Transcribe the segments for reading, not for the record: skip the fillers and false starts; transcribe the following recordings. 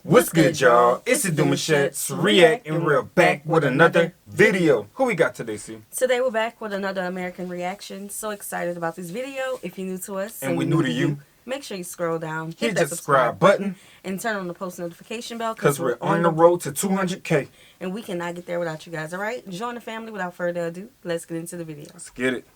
What's good, y'all? It's the Demouchet REACT, and we're back with another video. Who we got today, C? Today we're back with another American reaction. So excited about this video. If you're new to us and we're new to you, make sure you scroll down, hit that subscribe button, and turn on the post notification bell because we're on the road to 200K. And we cannot get there without you guys, alright? Join the family. Without further ado, let's get into the video. Let's get it.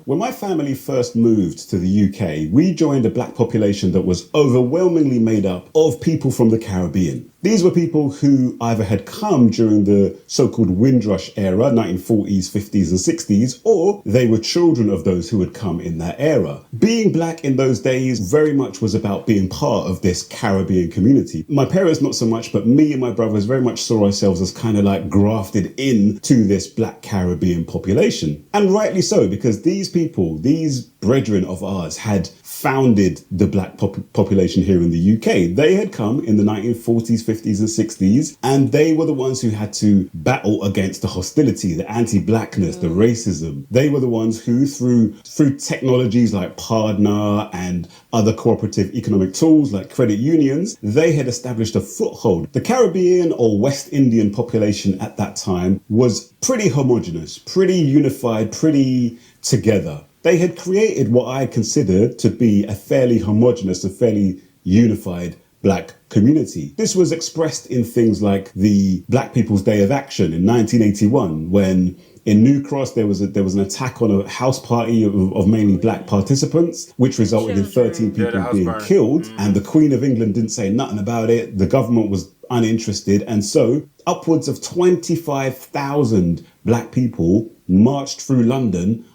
When my family first moved to the UK, we joined a black population that was overwhelmingly made up of people from the Caribbean. These were people who either had come during the so-called Windrush era, 1940s, 50s and 60s, or they were children of those who had come in that era. Being black in those days very much was about being part of this Caribbean community. My parents not so much, but me and my brothers very much saw ourselves as kind of like grafted into this black Caribbean population. And rightly so, because these people, these brethren of ours, had founded the black population here in the UK. They had come in the 1940s, 50s and 60s, and they were the ones who had to battle against the hostility, the anti-blackness, the racism. They were the ones who, through technologies like Partner and other cooperative economic tools like credit unions, they had established a foothold. The Caribbean or West Indian population at that time was pretty homogenous, pretty unified, pretty together. They had created what I considered to be a fairly homogenous, a fairly unified black community. This was expressed in things like the Black People's Day of Action in 1981, when in New Cross there was an attack on a house party of mainly black participants, which resulted in 13 people being killed. And the Queen of England didn't say nothing about it. The government was uninterested. And so upwards of 25,000 black people marched through London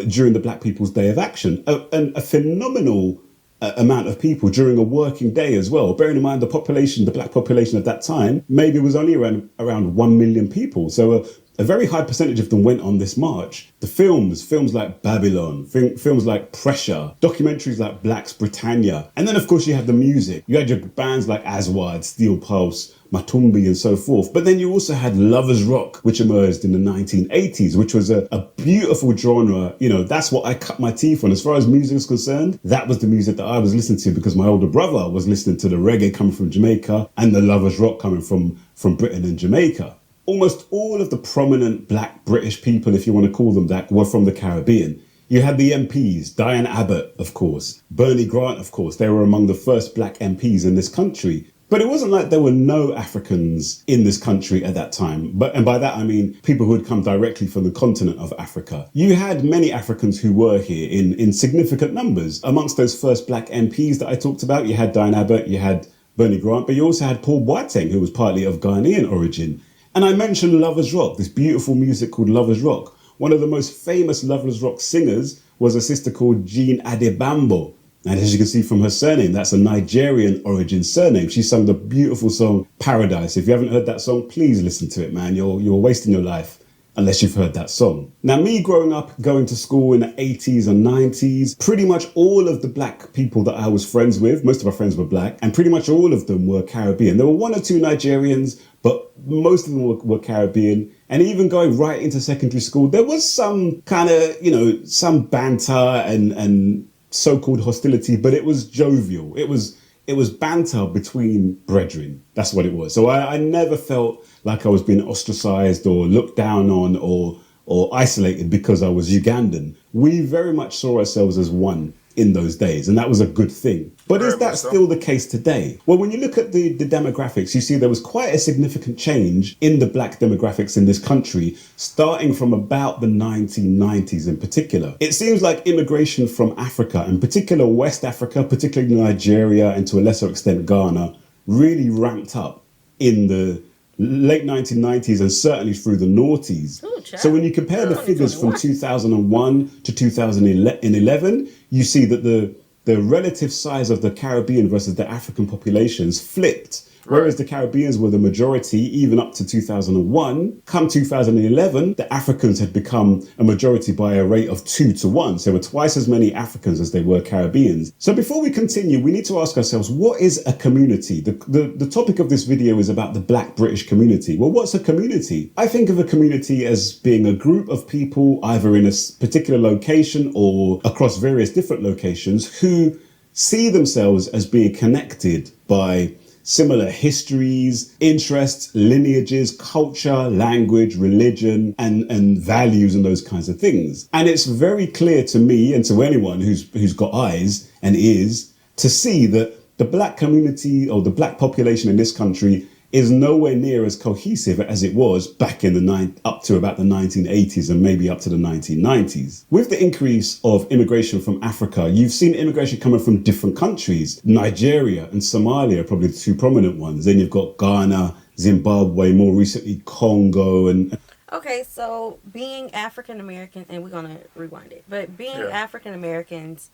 during the Black People's Day of Action, a phenomenal amount of people during a working day as well. Bearing in mind the black population at that time, maybe was only around 1 million people. So a very high percentage of them went on this march. The films like Babylon, films like Pressure, documentaries like Black's Britannia. And then of course you had the music. You had your bands like Aswad, Steel Pulse, Matumbi and so forth. But then you also had Lovers Rock, which emerged in the 1980s, which was a beautiful genre. You know, that's what I cut my teeth on. As far as music is concerned, that was the music that I was listening to because my older brother was listening to the reggae coming from Jamaica and the Lovers Rock coming from Britain and Jamaica. Almost all of the prominent black British people, if you want to call them that, were from the Caribbean. You had the MPs, Diane Abbott, of course, Bernie Grant, of course. They were among the first black MPs in this country. But it wasn't like there were no Africans in this country at that time. And by that, I mean people who had come directly from the continent of Africa. You had many Africans who were here in significant numbers. Amongst those first black MPs that I talked about, you had Diane Abbott, you had Bernie Grant, but you also had Paul Boateng, who was partly of Ghanaian origin. And I mentioned Lovers Rock, this beautiful music called Lovers Rock. One of the most famous Lovers Rock singers was a sister called Jean Adebambo. And as you can see from her surname, that's a Nigerian origin surname. She sung the beautiful song Paradise. If you haven't heard that song, please listen to it, man. You're wasting your life unless you've heard that song. Now, me growing up, going to school in the 80s and 90s, pretty much all of the black people that I was friends with, most of my friends were black, and pretty much all of them were Caribbean. There were one or two Nigerians, but most of them were Caribbean. And even going right into secondary school, there was some kind of, you know, some banter and so-called hostility, but it was jovial. It was banter between brethren. That's what it was. So I never felt like I was being ostracized or looked down on or isolated because I was Ugandan. We very much saw ourselves as one in those days, and that was a good thing. But is that still the case today? Well, when you look at the demographics, you see there was quite a significant change in the black demographics in this country, starting from about the 1990s in particular. It seems like immigration from Africa, in particular West Africa, particularly Nigeria, and to a lesser extent Ghana, really ramped up in the late 1990s and certainly through the noughties. So when you compare the figures from 2001 to 2011, you see that the relative size of the Caribbean versus the African populations flipped. Whereas the Caribbeans were the majority, even up to 2001, come 2011, the Africans had become a majority by a rate of 2 to 1. So there were twice as many Africans as they were Caribbeans. So before we continue, we need to ask ourselves, what is a community? The topic of this video is about the Black British community. Well, what's a community? I think of a community as being a group of people either in a particular location or across various different locations who see themselves as being connected by similar histories, interests, lineages, culture, language, religion, and values and those kinds of things. And it's very clear to me and to anyone who's got eyes and ears to see that the black community or the black population in this country is nowhere near as cohesive as it was back in up to about the 1980s and maybe up to the 1990s. With the increase of immigration from Africa, you've seen immigration coming from different countries. Nigeria and Somalia are probably the two prominent ones. Then you've got Ghana, Zimbabwe, more recently Congo and... Okay, so being African American, and we're gonna rewind it, but being African Americans,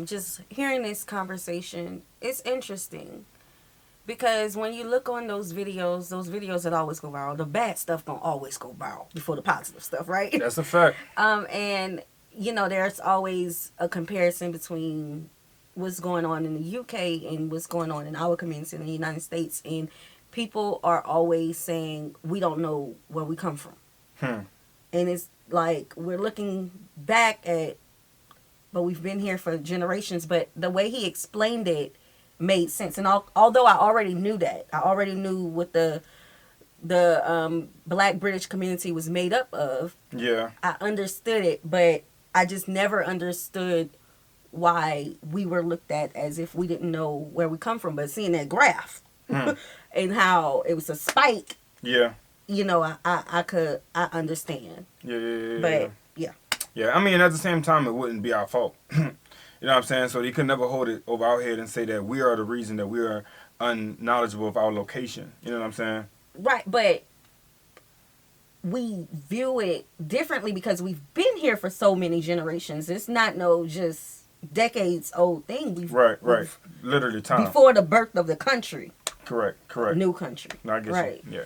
just hearing this conversation, it's interesting. Because when you look on those videos that always go viral, the bad stuff gonna always go viral before the positive stuff, right? That's a fact. And you know, there's always a comparison between what's going on in the UK and what's going on in our community in the United States, and people are always saying we don't know where we come from. And it's like we're looking back at, but we've been here for generations. But the way he explained it made sense, and although I already knew that, I already knew what the Black British community was made up of. Yeah, I understood it, but I just never understood why we were looked at as if we didn't know where we come from. But seeing that graph and how it was a spike, you know, I understand. But I mean, at the same time, it wouldn't be our fault. You know what I'm saying? So they could never hold it over our head and say that we are the reason that we are unknowledgeable of our location. You know what I'm saying? Right, but we view it differently because we've been here for so many generations. It's not no just decades old thing. Right. Literally time. Before the birth of the country. Correct. New country. No, I guess yeah.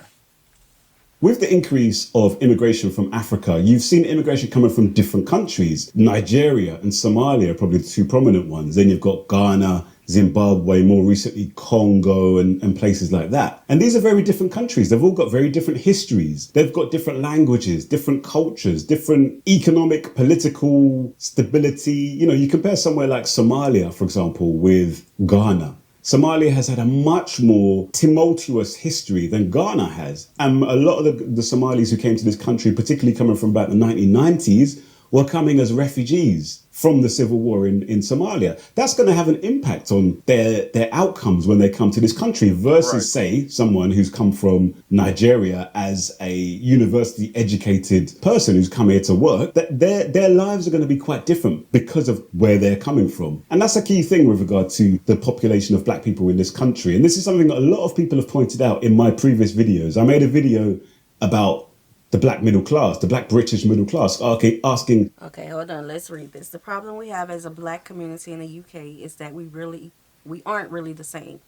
With the increase of immigration from Africa, you've seen immigration coming from different countries. Nigeria and Somalia are probably the two prominent ones. Then you've got Ghana, Zimbabwe, more recently Congo and places like that. And these are very different countries. They've all got very different histories. They've got different languages, different cultures, different economic, political stability. You know, you compare somewhere like Somalia, for example, with Ghana. Somalia has had a much more tumultuous history than Ghana has. And a lot of the Somalis who came to this country, particularly coming from about the 1990s, were coming as refugees from the civil war in Somalia. That's going to have an impact on their outcomes when they come to this country versus, say, someone who's come from Nigeria as a university educated person who's come here to work. That their lives are going to be quite different because of where they're coming from. And that's a key thing with regard to the population of black people in this country. And this is something that a lot of people have pointed out in my previous videos. I made a video about the black middle class, the black British middle class, asking... Okay, hold on, let's read this. The problem we have as a black community in the UK is that we aren't really the same.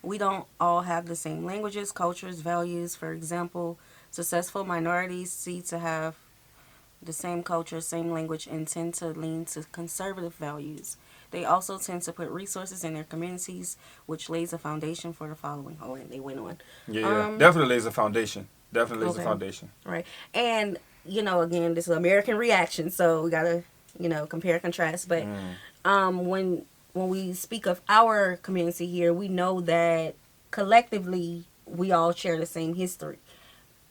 We don't all have the same languages, cultures, values. For example, successful minorities seem to have the same culture, same language, and tend to lean to conservative values. They also tend to put resources in their communities, which lays a foundation for the following. Oh, and they went on. Yeah, definitely lays a foundation. Definitely is a foundation. Right. And, you know, again, this is American reaction, so we got to, you know, compare and contrast. But when we speak of our community here, we know that collectively we all share the same history.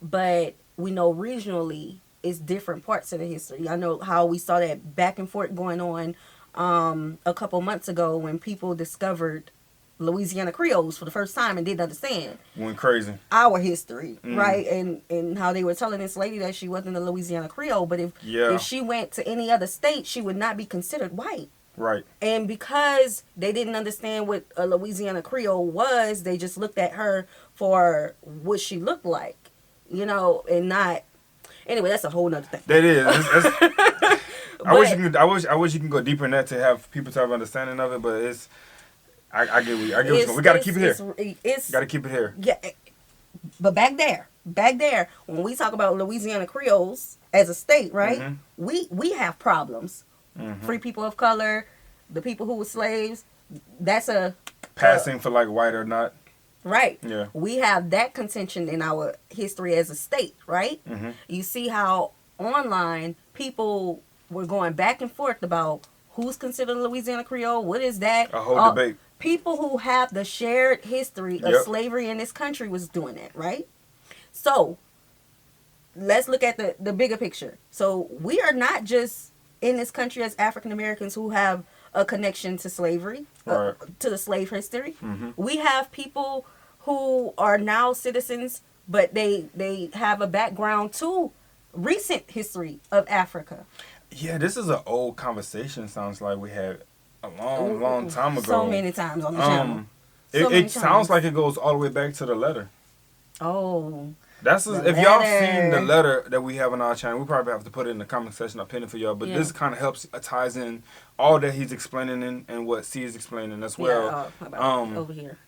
But we know regionally it's different parts of the history. I know how we saw that back and forth going on a couple months ago when people discovered Louisiana Creoles for the first time and didn't understand. Went crazy. Our history, right? And how they were telling this lady that she wasn't a Louisiana Creole, but if she went to any other state, she would not be considered white. Right. And because they didn't understand what a Louisiana Creole was, they just looked at her for what she looked like, you know, and not... Anyway, that's a whole nother thing. That is. I wish you can go deeper in that to have people to have understanding of it, but it's... I get what you're going. We got to keep it here. Got to keep it here. Yeah, but back there, when we talk about Louisiana Creoles as a state, right? We have problems. Free people of color, the people who were slaves. That's a passing for like white or not. Right. Yeah. We have that contention in our history as a state, right? You see how online people were going back and forth about who's considered a Louisiana Creole? What is that? A whole debate. people who have the shared history of Yep. slavery in this country was doing that, right? So let's look at the bigger picture. So we are not just in this country as African Americans who have a connection to slavery, Right. to the slave history. Mm-hmm. We have people who are now citizens, but they have a background to recent history of Africa. Yeah, this is an old conversation. Sounds like we had a long time ago. So many times on the channel. So many It sounds times. like it goes all the way back to the letter. Oh, That's The if y'all letter. seen the letter that we have on our channel, we probably have to put it in the comment section. I'll pin it for y'all. But Yeah. this kind of helps ties in all that he's explaining and what C is explaining as well. yeah, about over here.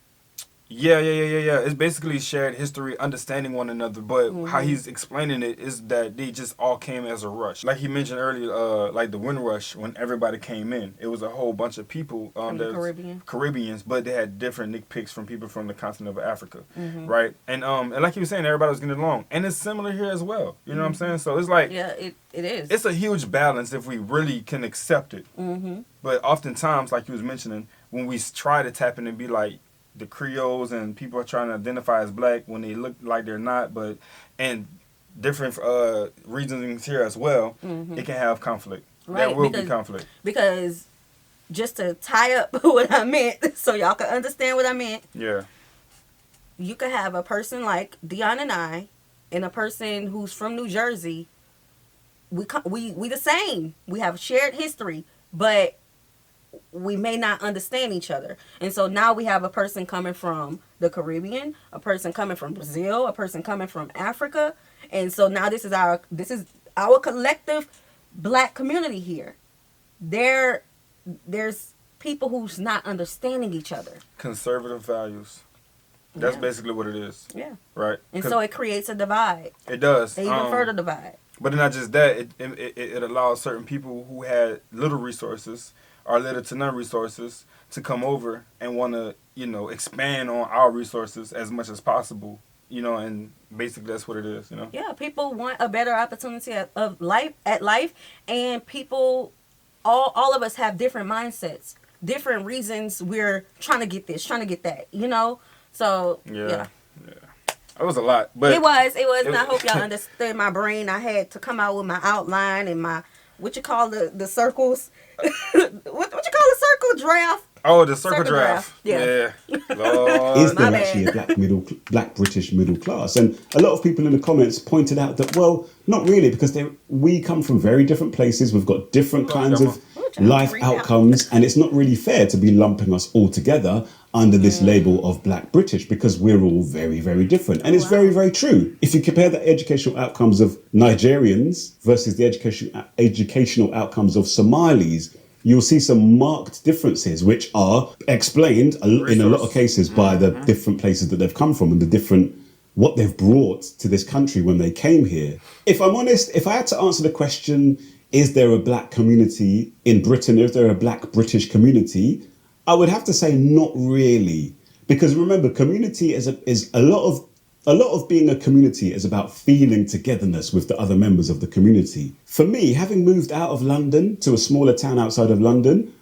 Yeah. It's basically shared history, understanding one another. But how Mm-hmm. he's explaining it is that they just all came as a rush. Like he mentioned earlier, like the wind rush when everybody came in. It was a whole bunch of people. From the that was Caribbean. Caribbeans, but they had different nick picks from people from the continent of Africa, Mm-hmm. right? And like you were saying, everybody was getting along, and it's similar here as well. You know what I'm saying? So it's like Yeah, it is. it's a huge balance if we really can accept it. Mm-hmm. But oftentimes, like you was mentioning, when we try to tap in and be like the Creoles and people are trying to identify as black when they look like they're not, but and different reasons here as well, it can have conflict. Right, There will because- be conflict. Because just to tie up what I meant, so y'all can understand what I meant, Yeah. you could have a person like Dion and I, and a person who's from New Jersey. We the same. We have shared history, but we may not understand each other. And so now we have a person coming from the Caribbean, a person coming from Brazil, a person coming from Africa. And so now this is our collective black community here. There's people who's not understanding each other. Conservative values. That's Yeah. basically what it is, Yeah. right? And 'Cause so it creates a divide, it does. an even further divide. But not just that, it allows certain people who had little resources or little to none resources to come over and want to, expand on our resources as much as possible, and basically that's what it is, Yeah, people want a better opportunity of life, and people, all of us have different mindsets, different reasons we're trying to get this, trying to get that, So Yeah. It was a lot, but it was, and I hope y'all understood my brain. I had to come out with my outline and my what you call the circles, what you call a circle draft. oh, the circle Circle draft. draft, yeah. Lord. Is My there bad. actually a black British middle class? And a lot of people in the comments pointed out that, well, not really, because we come from very different places. We've got different kinds of life outcomes, and it's not really fair to be lumping us all together under this label of black British, because we're all very, very different. And it's very, very true. If you compare the educational outcomes of Nigerians versus the educational outcomes of Somalis, you'll see some marked differences, which are explained in a lot of cases by the different places that they've come from and the different what they've brought to this country when they came here. If I'm honest, if I had to answer the question, is there a black community in Britain? Is there a black British community? I would have to say not really, because remember, community is a lot of being a community is about feeling togetherness with the other members of the community. For me, having moved out of London to a smaller town outside of London,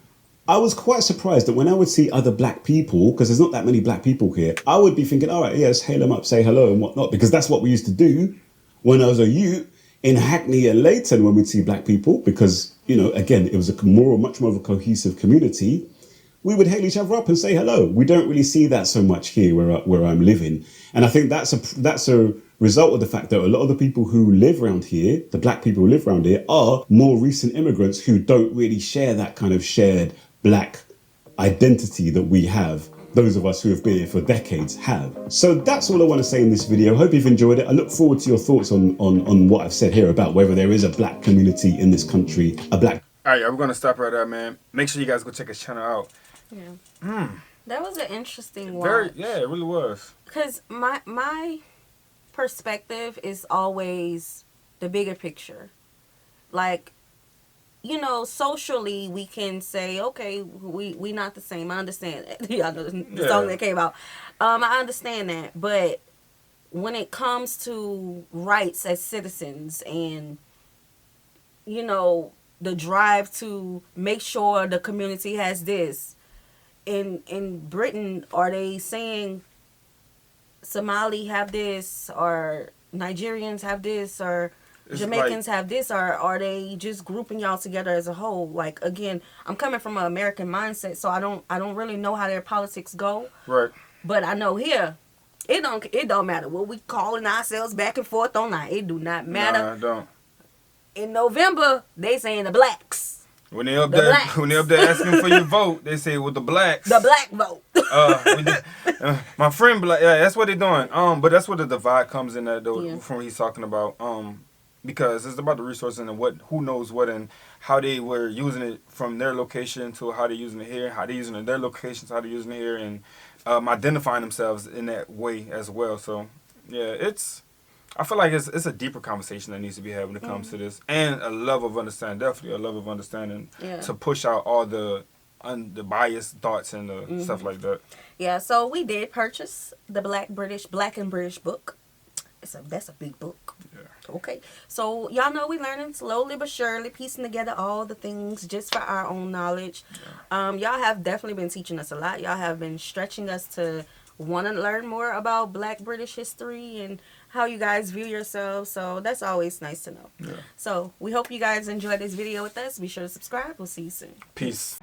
I was quite surprised that when I would see other black people, because there's not that many black people here, I would be thinking, all right, yes, hail them up, say hello and whatnot, because that's what we used to do when I was a youth in Hackney and Leighton when we'd see black people, because, again, it was much more of a cohesive community. We would hail each other up and say hello. We don't really see that so much here where I'm living. And I think that's a result of the fact that a lot of the people who live around here, the black people who live around here, are more recent immigrants who don't really share that kind of shared black identity that we have. Those of us who have been here for decades have. So that's all I want to say in this video. Hope you've enjoyed it. I look forward to your thoughts on what I've said here about whether there is a black community in this country, a black... All right, we're going to stop right there, man. Make sure you guys go check his channel out. Yeah. That was an interesting one. Yeah, it really was. Because my perspective is always the bigger picture. Like, socially we can say, okay, we not the same. I understand that. Y'all know the song that came out. I understand that. But when it comes to rights as citizens and, the drive to make sure the community has this, in Britain, are they saying Somali have this, or Nigerians have this, or It's Jamaicans have this, or are they just grouping y'all together as a whole? Like, again, I'm coming from an American mindset, so I don't really know how their politics go. Right. But I know here, it don't matter what we calling ourselves back and forth online. It do not matter. Nah, I don't. In November, they saying the blacks. When they up The there, blacks. when they up there asking for your vote, they say with the blacks. The black vote. My friend, yeah, that's what they're doing. But that's where the divide comes in that though. Yeah. From what he's talking about. Because it's about the resources and who knows what, and how they were using it from their location to how they're using it here, how they're using it in their locations, how they're using it here, and identifying themselves in that way as well. So yeah, I feel like it's a deeper conversation that needs to be had when it comes to this, and a level of understanding, definitely a level of understanding to push out all the biased thoughts and stuff like that. Yeah, so we did purchase the Black and British book. That's a big book. Yeah. Okay, so y'all know we learning slowly but surely, piecing together all the things just for our own knowledge. Yeah. Y'all have definitely been teaching us a lot. Y'all have been stretching us to want to learn more about Black British history and how you guys view yourselves. So that's always nice to know. Yeah. So we hope you guys enjoyed this video with us. Be sure to subscribe. We'll see you soon. Peace.